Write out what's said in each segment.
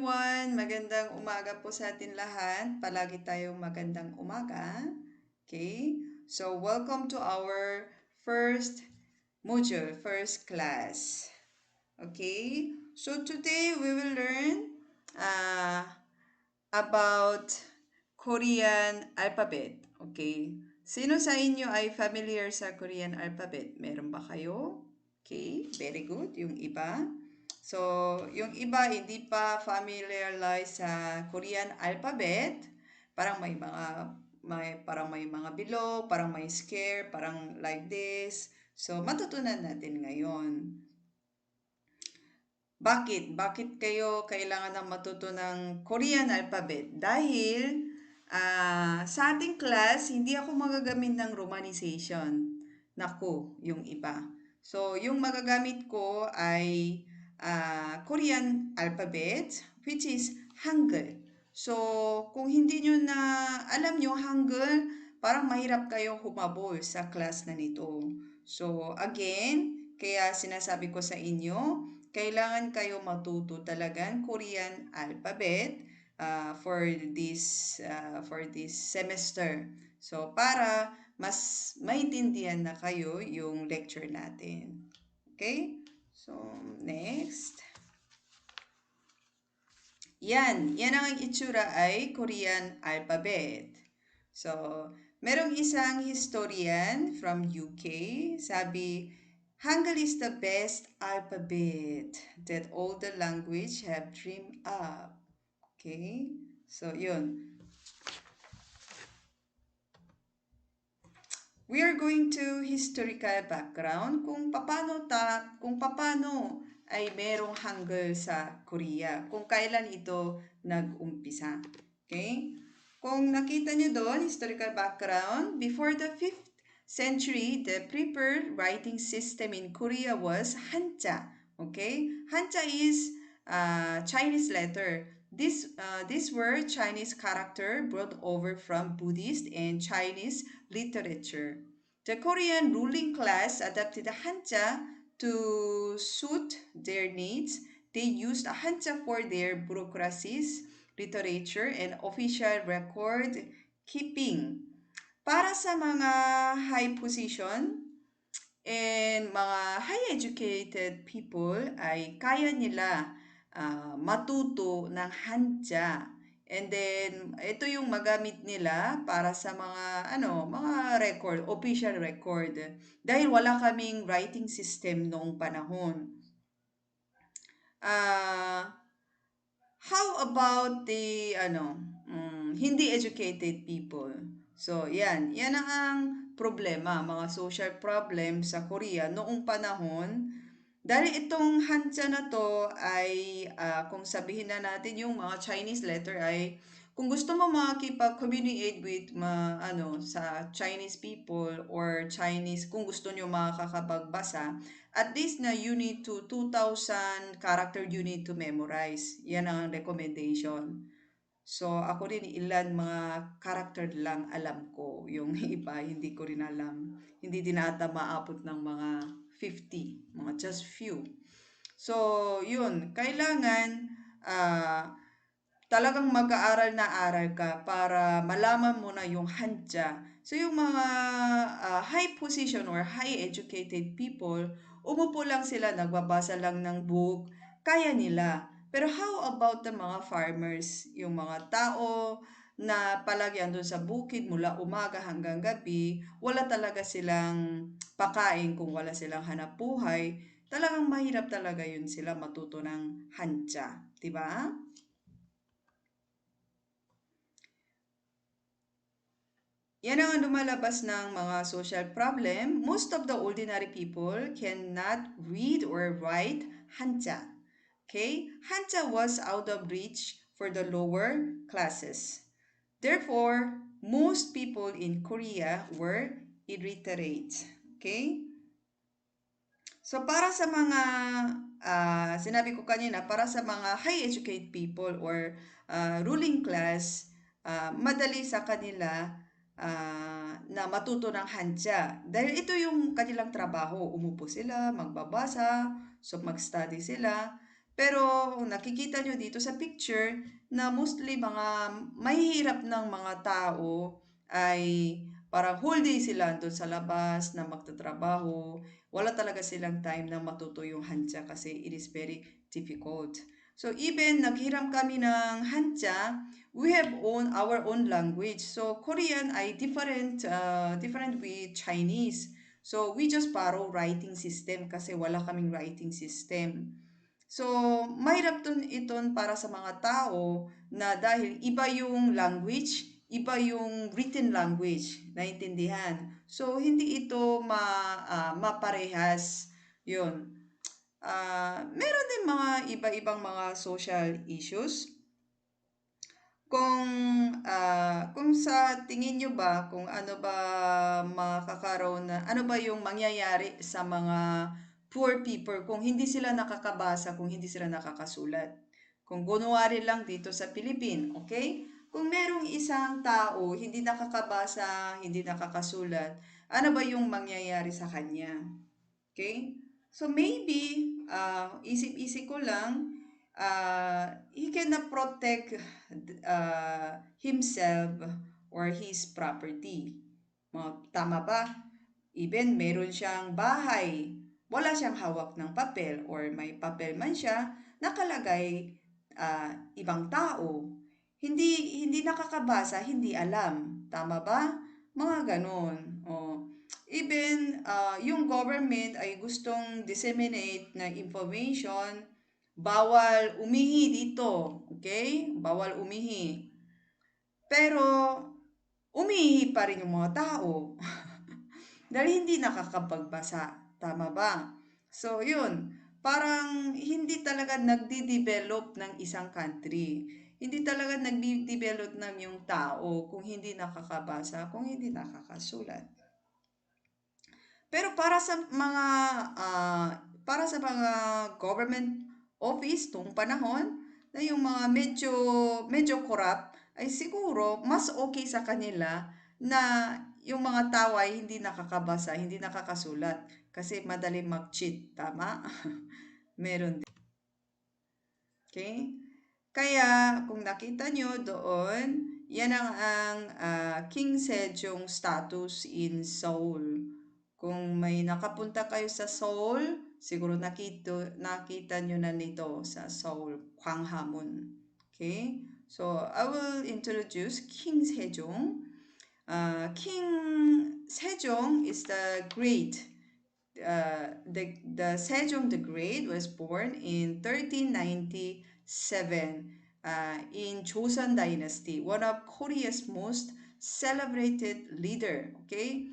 everyone! Magandang umaga po sa atin lahat. Palagi tayong magandang umaga. Okay? So, welcome to our first module, first class. Okay? So, today we will learn about Korean alphabet. Okay? Sino sa inyo ay familiar sa Korean alphabet? Meron ba kayo? Okay, very good. Yung iba. So, yung iba hindi pa familiarize sa Korean alphabet. Parang parang may mga bilog, parang may scare, parang like this. So, matutunan natin ngayon. Bakit? Bakit kayo kailangan ng matutunang Korean alphabet? Dahil sa ating class, hindi ako magagamit ng romanization. Naku, yung iba. So, yung magagamit ko ay Korean alphabet, which is Hangul. So, kung hindi nyo na alam nyo Hangul, parang mahirap kayo humabol sa class na nito. So, again, kaya sinasabi ko sa inyo, kailangan kayo matuto talagang Korean alphabet for this semester. So, para mas maintindihan na kayo yung lecture natin. Okay? So, next. Yan ang itsura ay Korean alphabet. So, merong isang historian from UK, sabi, Hangul is the best alphabet that all the language have dreamed up. Okay? So, yun. We are going to historical background kung paano ay merong Hangul sa Korea, kung kailan ito nag-umpisa. Okay? Kung nakita niyo doon, historical background, before the 5th century, the preferred writing system in Korea was Hanja. Okay? Hanja is Chinese letter. These were Chinese character brought over from Buddhist and Chinese literature. The Korean ruling class adapted Hanja to suit their needs. They used Hanja for their bureaucracies, literature, and official record keeping. Para sa mga high position and mga high educated people ay kaya nila matuto ng Hanja. And then ito yung magamit nila para sa mga record, official record. Dahil wala kaming writing system noong panahon. How about the hindi educated people? So, yan ang problema, mga social problem sa Korea noong panahon. Dahil itong Hanja na to ay, kung sabihin na natin yung mga Chinese letter ay, kung gusto mo makikipag-communicate with sa Chinese people or Chinese, kung gusto nyo makakapagbasa, at least na you need to 2,000 character you need to memorize. Yan ang recommendation. So, ako rin ilan mga character lang alam ko. Yung iba, hindi ko rin alam. Hindi din ata maabot ng mga 50, mga just few. So, yun. Kailangan talagang mag-aaral na aral ka para malaman mo na yung Hanja. So, yung mga high position or high educated people, umupo lang sila, nagbabasa lang ng book, kaya nila. Pero how about the mga farmers, yung mga tao na palagi andun sa bukid mula umaga hanggang gabi, wala talaga silang pakain kung wala silang hanap buhay, talagang mahirap talaga yun sila matuto ng Hanja, 'di ba? Yan ang lumalabas ng mga social problem. Most of the ordinary people cannot read or write Hanja. Okay? Hanja was out of reach for the lower classes. Therefore, most people in Korea were illiterate. Okay? So, para sa mga, sinabi ko kanina, para sa mga high educated people or ruling class, madali sa kanila na matuto ng Hanja. Dahil ito yung kanilang trabaho. Umupo sila, magbabasa, so mag-study sila. Pero nakikita nyo dito sa picture na mostly mga mahihirap ng mga tao ay parang whole day sila doon sa labas na magtatrabaho. Wala talaga silang time na matuto yung Hanja kasi it is very difficult. So even naghiram kami ng Hanja, we have our own language. So Korean ay different with Chinese. So we just borrow writing system kasi wala kaming writing system. So, mahirap iton para sa mga tao na dahil iba yung language, iba yung written language, naintindihan. So, hindi ito maparehas. Yun. Meron din mga iba-ibang mga social issues kung kung sa tingin nyo ba kung ano ba makakaroon na ano ba yung mangyayari sa mga poor people kung hindi sila nakakabasa, kung hindi sila nakakasulat. Kung kunwari lang dito sa Philippines, okay? Kung merong isang tao hindi nakakabasa, hindi nakakasulat, ano ba yung mangyayari sa kanya? Okay? So maybe, isip-isip ko lang, he cannot protect himself or his property. Tama ba? Even meron siyang bahay, wala siyang hawak ng papel or may papel man siya, nakalagay ibang tao. Hindi nakakabasa, hindi alam. Tama ba? Mga ganon. Even yung government ay gustong disseminate na information, bawal umihi dito. Okay? Bawal umihi. Pero, umihi pa rin yung mga tao. Dahil hindi nakakapagbasa. Tama ba? So, yun. Parang hindi talaga nagdi-develop ng isang country. Hindi talaga nagdi-develop ng yung tao kung hindi nakakabasa, kung hindi nakakasulat. Pero para sa mga government office tung panahon na yung mga medyo corrupt ay siguro mas okay sa kanila na yung mga tao ay hindi nakakabasa, hindi nakakasulat kasi madali mag-cheat, tama? Meron din. Okay? Kaya kung nakita nyo doon, yan ang King Sejong status in Seoul. Kung may nakapunta kayo sa Seoul, siguro nakita nyo na nito sa Seoul, Gwanghwamun. Okay? So, I will introduce King Sejong. King Sejong is the great. The Sejong the Great was born in 1397 in Joseon Dynasty, one of Korea's most celebrated leader. Okay?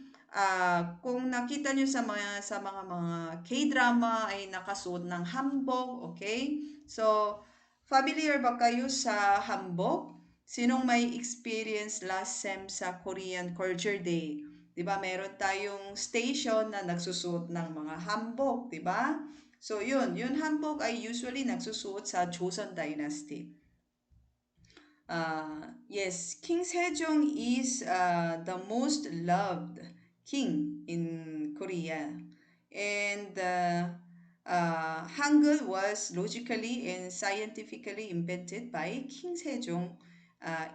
Kung nakita nyo sa mga K-drama ay nakasuot ng hanbok, okay? So, familiar ba kayo sa hanbok? Sinong may experience last sem sa Korean Culture Day? 'Di ba? Meron tayong station na nagsusuot ng mga hanbok, 'di ba? So, yun hanbok ay usually nagsusuot sa Joseon Dynasty. Yes, King Sejong is the most loved king in Korea. And Hangul was logically and scientifically invented by King Sejong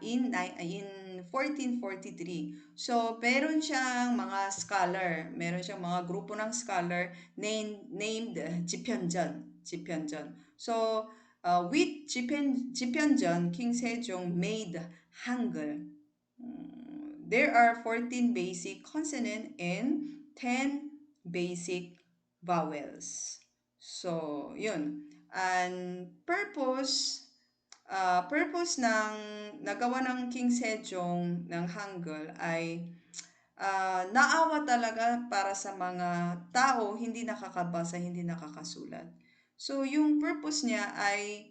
in 1443. So, meron siyang mga scholar, meron siyang mga grupo ng scholar named Jipyeonjeon. So, with Jipyeonjeon, King Sejong made Hangul. There are 14 basic consonant and 10 basic vowels. So, yun. And purpose ng nagawa ng King Sejong ng Hangul ay naawa talaga para sa mga tao hindi nakakabasa, hindi nakakasulat. So, yung purpose niya ay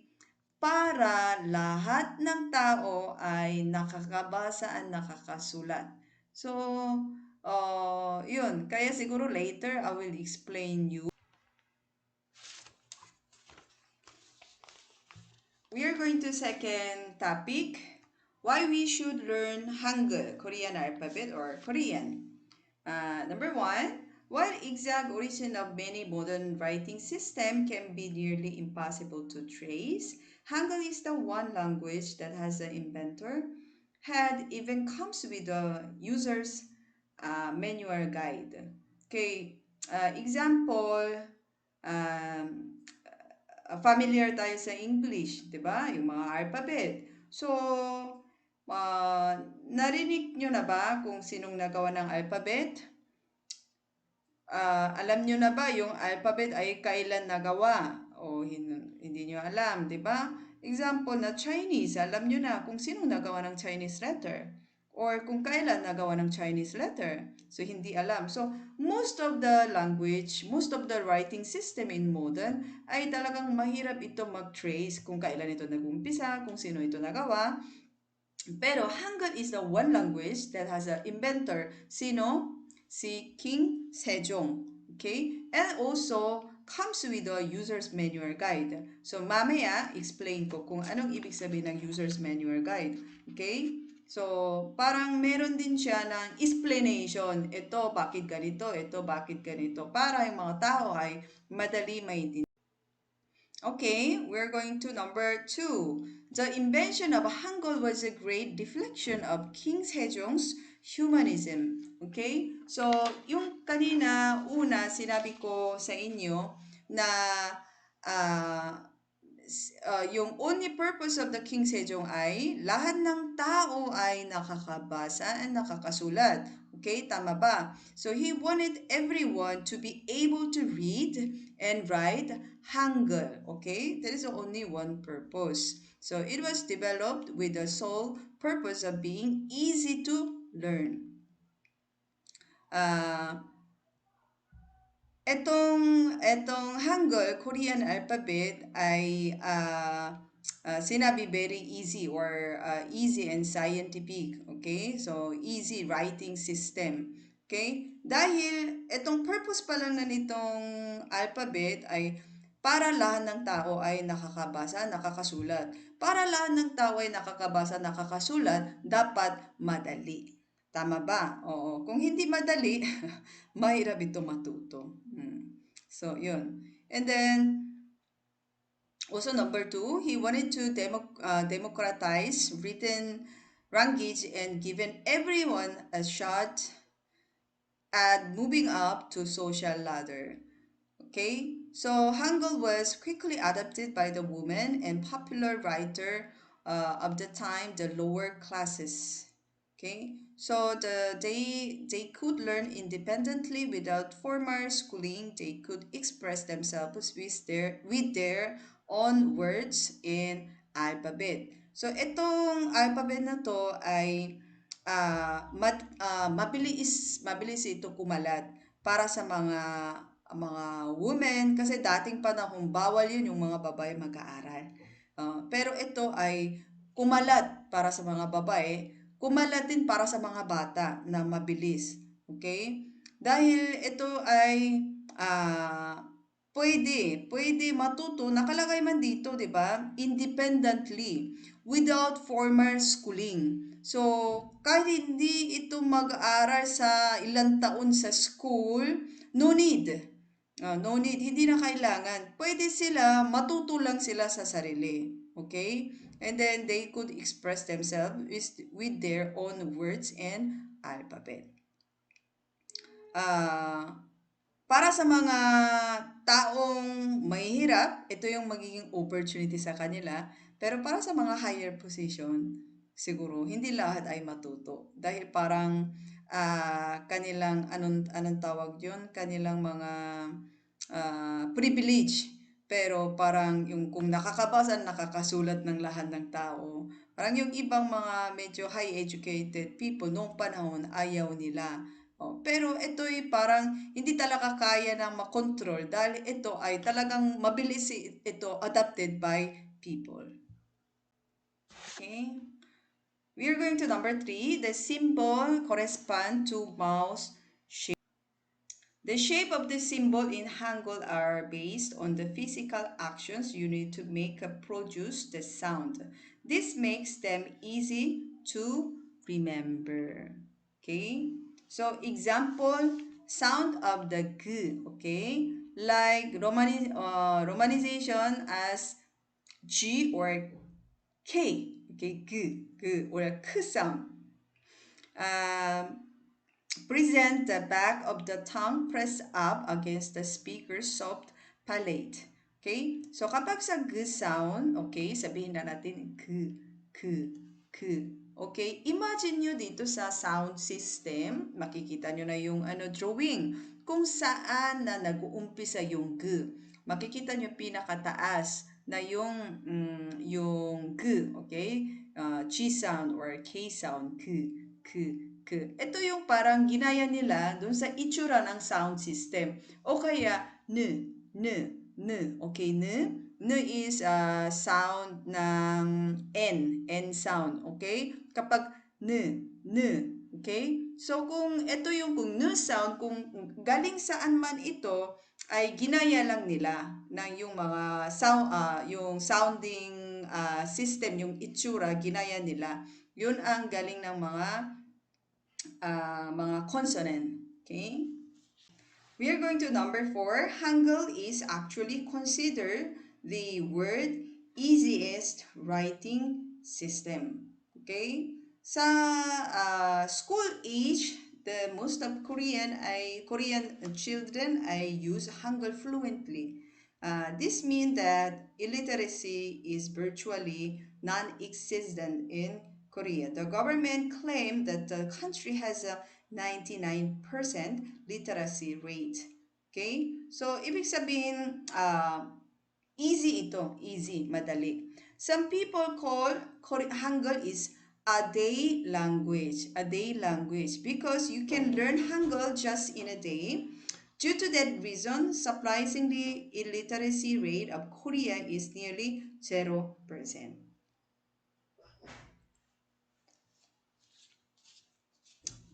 para lahat ng tao ay nakakabasa at nakakasulat. So, yun. Kaya siguro later I will explain you. We are going to second topic, why we should learn Hangul, Korean alphabet or Korean. Number one, While exact origin of many modern writing systems can be nearly impossible to trace, Hangul is the one language that has an inventor had even comes with a user's manual guide. Okay, example, um, familiar tayo sa English, 'di ba? Yung mga alphabet. So, narinig nyo na ba kung sinong nagawa ng alphabet? Alam nyo na ba yung alphabet ay kailan nagawa? O hindi nyo alam, di ba? Example na Chinese, alam nyo na kung sinong nagawa ng Chinese letter. Or kung kailan nagawa ng Chinese letter. So, hindi alam. So, most of the language, most of the writing system in modern ay talagang mahirap ito mag-trace kung kailan ito nag-umpisa, kung sino ito nagawa. Pero Hangul is the one language that has an inventor. Sino? Si King Sejong. Okay? And also comes with a user's manual guide. So mamaya, explain ko kung anong ibig sabihin ng user's manual guide. Okay? So, parang meron din siya ng explanation. Ito, bakit ganito? Ito, bakit ganito? Para yung mga tao ay madali maintindihan. Okay, we're going to number two. The invention of Hangul was a great deflection of King Sejong's humanism. Okay? So, yung kanina, una, sinabi ko sa inyo na uh, yung only purpose of the King Sejong ay lahat ng tao ay nakakabasa at nakakasulat. Okay, tama ba? So he wanted everyone to be able to read and write Hangul. Okay, that is only one purpose. So it was developed with the sole purpose of being easy to learn. Uh, etong Hangul, Korean alphabet ay sinabi very easy or easy and scientific. Okay? So, easy writing system. Okay? Dahil etong purpose pa lang na nitong alphabet ay para lahat ng tao ay nakakabasa, nakakasulat. Para lahat ng tao ay nakakabasa, nakakasulat, dapat madali. Tama ba? Oo. Kung hindi madali, mahirap ito matuto. So, yun. And then, also number two, he wanted to democratize written language and given everyone a shot at moving up to social ladder. Okay, so Hangul was quickly adopted by the women and popular writer of the time, the lower classes. Okay, so they could learn independently without formal schooling. They could express themselves with their own words in alphabet. So itong alphabet na to ay mabilis ito kumalat para sa mga women kasi dating panahon bawal yun yung mga babae mag-aaral. Pero ito ay kumalat para sa mga babae, kumalat din para sa mga bata na mabilis. Okay? Dahil ito ay pwede matuto, nakalagay man dito, 'di ba? Independently, without formal schooling. So, kahit hindi ito mag-aaral sa ilang taon sa school, no need. No need, hindi na kailangan. Pwede sila, matuto lang sila sa sarili. Okay? And then they could express themselves with their own words and alphabet. Ah, para sa mga taong mahihirap, ito yung magiging opportunity sa kanila. Pero para sa mga higher position, siguro hindi lahat ay matuto. Dahil parang kanilang, anong tawag yun? Kanilang mga privilege. Pero parang yung kung nakakabasa, nakakasulat ng lahat ng tao. Parang yung ibang mga medyo high educated people noong panahon, ayaw nila. Pero ito'y parang hindi talaga kaya ng makontrol dahil ito ay talagang mabilis ito adapted by people. Okay? We are going to number 3. The symbol correspond to mouse shape. The shape of the symbol in Hangul are based on the physical actions you need to make produce the sound. This makes them easy to remember. Okay? So, example, sound of the G, okay? Like romanization as G or K, okay? G, or a K sound. Um, Present the back of the tongue pressed up against the speaker's soft palate. Okay? So, kapag sa G sound, okay, sabihin na natin G, G, G. Okay? Imagine nyo dito sa sound system, makikita nyo na yung drawing, kung saan na nag-uumpisa yung G. Makikita nyo pinakataas na yung G, okay? G sound or K sound, G, G, G. Ito yung parang ginaya nila dun sa itsura ng sound system. O kaya, N, N. Okay, N. N is sound ng N sound. Okay? Kapag N. Okay? So, kung ito yung kung N sound, kung galing saan man ito, ay ginaya lang nila ng yung mga sound, yung sounding system, yung itsura, ginaya nila. Yun ang galing ng mga consonant. Okay? We are going to number 4. Hangul is actually considered the word easiest writing system. Okay? Sa school age, the most of Korean children ay use Hangul fluently. This means that illiteracy is virtually non-existent in Korea. The government claimed that the country has a 99% literacy rate. Okay? So, ibig sabihin, easy ito. Easy, madali. Some people call Hangul is a day language. A day language. Because you can learn Hangul just in a day. Due to that reason, surprisingly, illiteracy rate of Korea is nearly 0%.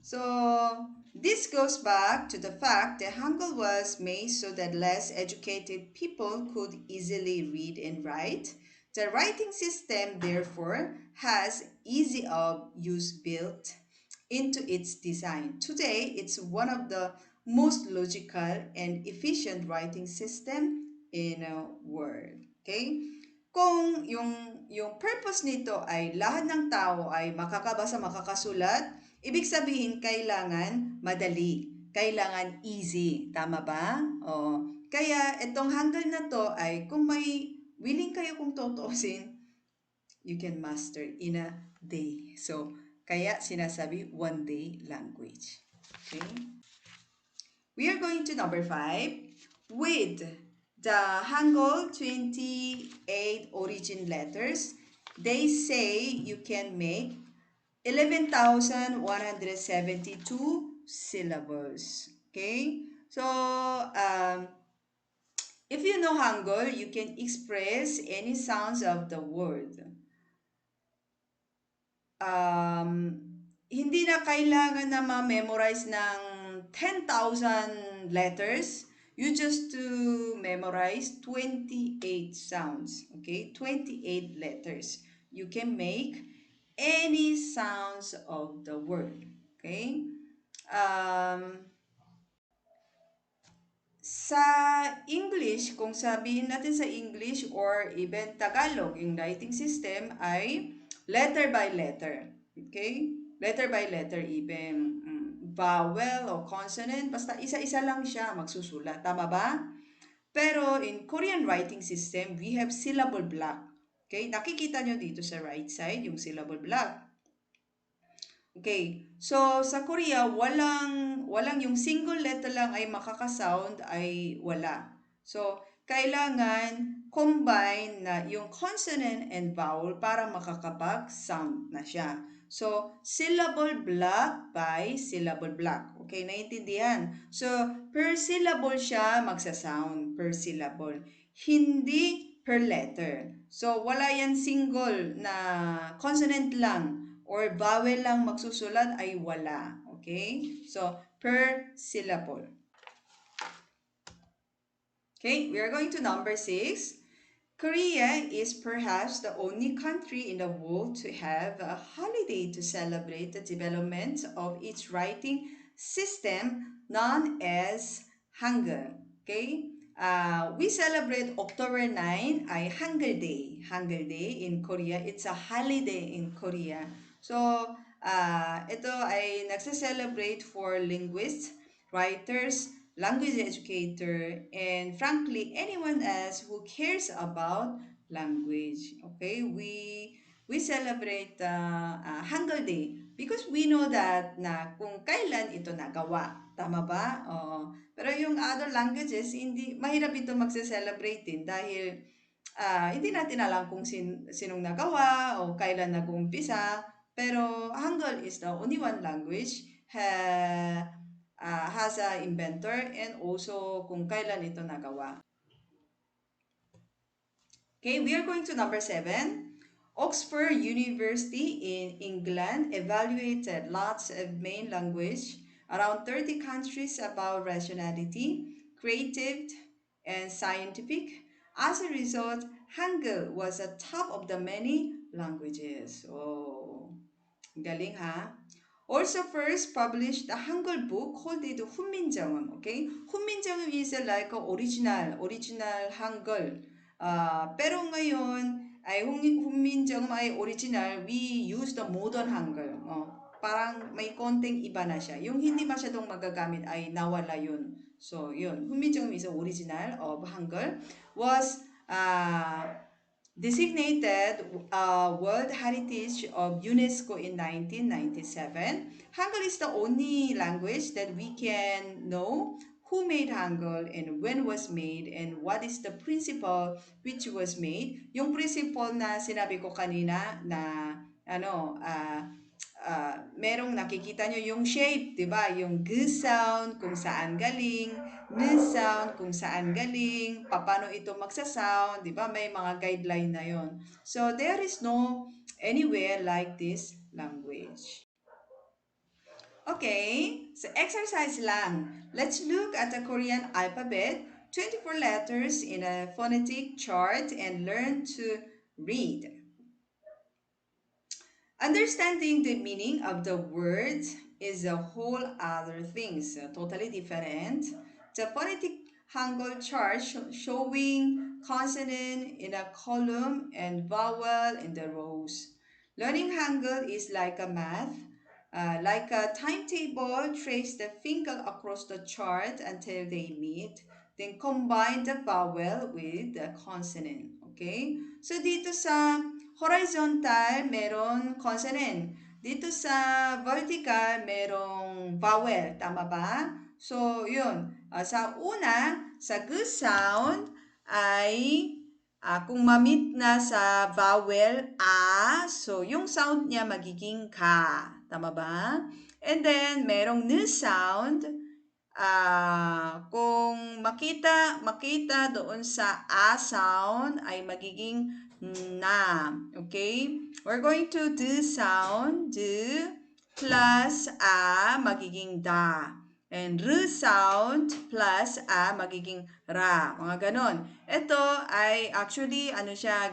So, this goes back to the fact that Hangul was made so that less educated people could easily read and write. The writing system, therefore, has easy of use built into its design. Today, it's one of the most logical and efficient writing system in the world. Okay? Kung yung purpose nito ay lahat ng tao ay makakabasa, makakasulat, ibig sabihin kailangan madali, kailangan easy, tama ba? O, kaya itong Hangul na to ay kung may willing kayo kung tutuusin, you can master in a day. So, kaya sinasabi one day language. Okay? We are going to number 5. With the Hangul 28 origin letters, they say you can make 11,172 syllables. Okay? So, if you know Hangul, you can express any sounds of the word. Hindi na kailangan na ma-memorize ng 10,000 letters. You just to memorize 28 sounds. Okay? 28 letters. You can make any sounds of the word. Okay? Sa English, kung sabihin natin sa English or even Tagalog, yung writing system ay letter by letter. Okay? Letter by letter, even vowel o consonant, basta isa-isa lang siya magsusulat. Tama ba? Pero in Korean writing system, we have syllable block. Okay? Nakikita nyo dito sa right side yung syllable block. Okay. So, sa Korea, walang yung single letter lang ay makakasound ay wala. So, kailangan combine na yung consonant and vowel para makakapag-sound na siya. So, syllable block by syllable block. Okay, naiintindihan? So, per syllable siya magsa-sound, per syllable. Hindi per letter. So, wala yan single na consonant lang or vowel lang magsusulat ay wala. Okay? So, per syllable. Okay, we are going to number 6. Korea is perhaps the only country in the world to have a holiday to celebrate the development of its writing system known as Hangul. Okay? We celebrate October 9 ay Hangul Day. Hangul Day in Korea. It's a holiday in Korea. So, ito ay nagse-celebrate for linguists, writers, language educator, and frankly, anyone else who cares about language. Okay? We celebrate Hangul Day because we know that na kung kailan ito nagawa. Tama ba? Oo. Pero yung other languages, hindi, mahirap ito magse-celebrate din dahil hindi natin alam kung sinong nagawa o kailan nag-uumpisa. Pero Hangul is the only one language has a inventor and also kung kailan ito nagawa. Okay, we are going to number 7. Oxford University in England evaluated lots of main language around 30 countries about rationality, creative, and scientific. As a result, Hangul was a top of the many languages. Oh, galing ha? Also first published a Hangul book called it 훈민정음. Okay? 훈민정음 is like a original Hangul. Pero ngayon ay 훈민정음 ay original. We use the modern Hangul. Parang may konting iba na siya. Yung hindi masyadong magagamit ay nawala yun. So, yun. 훈민정음 is the original of Hangul. Was designated World Heritage of UNESCO in 1997. Hangul is the only language that we can know who made Hangul and when was made and what is the principle which was made. Yung principle na sinabi ko kanina na merong nakikita nyo yung shape, di ba? Yung g sound, kung saan galing, n sound, kung saan galing, paano ito magsa-sound, di ba? May mga guideline na yon. So, there is no anywhere like this language. Okay, so exercise lang. Let's look at the Korean alphabet, 24 letters in a phonetic chart and learn to read. Understanding the meaning of the words is a whole other thing, so totally different. The phonetic Hangul chart showing consonant in a column and vowel in the rows. Learning Hangul is like a math, like a timetable. Trace the finger across the chart until they meet. Then combine the vowel with the consonant. Okay? So dito sa horizontal, meron consonant. Dito sa vertical, merong vowel. Tama ba? So, yun. Sa una, sa g sound ay kung mamit na sa vowel a, so yung sound niya magiging ka. Tama ba? And then, merong n sound. Kung makita doon sa a sound ay magiging na. Okay? We're going to do sound, do, plus a, magiging da. And r sound plus a, magiging ra. Mga ganon. Ito ay actually,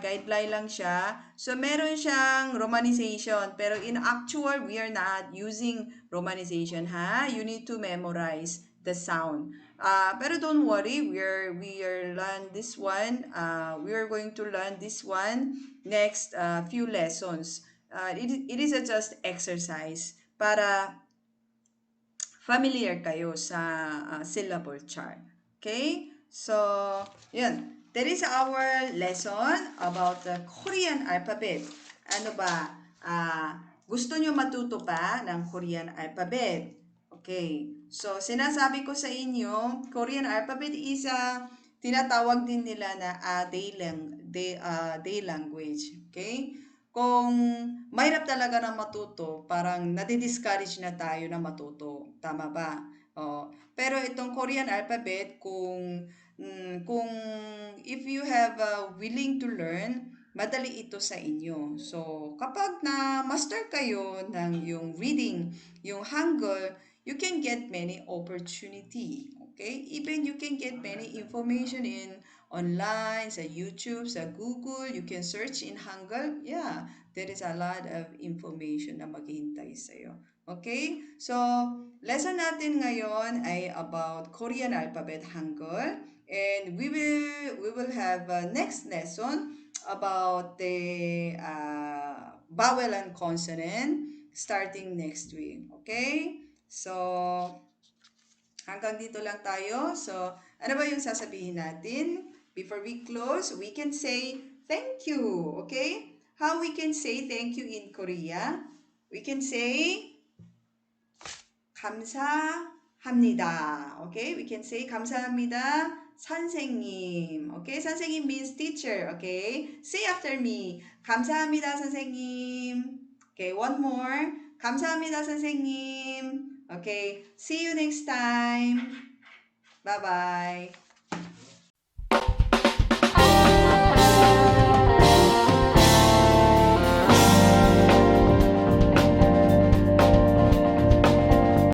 guideline lang siya. So, meron siyang romanization. Pero in actual, we are not using romanization, ha? You need to memorize the sound. Pero don't worry, we are learn this one. We are going to learn this one next few lessons. It is a just exercise para familiar kayo sa syllable chart. Okay? So, yun. That is our lesson about the Korean alphabet. Ano ba? Gusto nyo matuto pa ng Korean alphabet? Okay. So, sinasabi ko sa inyo, Korean alphabet is tinatawag din nila na day language. Okay? Kung mahirap talaga na matuto, parang nadi-discourage na tayo na matuto. Tama ba? Pero itong Korean alphabet, kung if you have willing to learn, madali ito sa inyo. So, kapag na master kayo ng yung reading, yung Hangul, you can get many opportunity. Okay? Even you can get many information in online, sa YouTube, sa Google, you can search in Hangul. Yeah, there is a lot of information na maghihintay sa'yo. Okay? So, lesson natin ngayon ay about Korean alphabet Hangul. And we will have next lesson about the vowel and consonant starting next week. Okay? So, hanggang dito lang tayo. So, ano ba yung sasabihin natin? Before we close, we can say thank you. Okay? How we can say thank you in Korea? We can say 감사합니다. Okay? We can say 감사합니다, 선생님. Okay? 선생님 means teacher. Okay? Say after me. 감사합니다, 선생님. Okay, one more. 감사합니다, 선생님. Okay, see you next time. Bye-bye.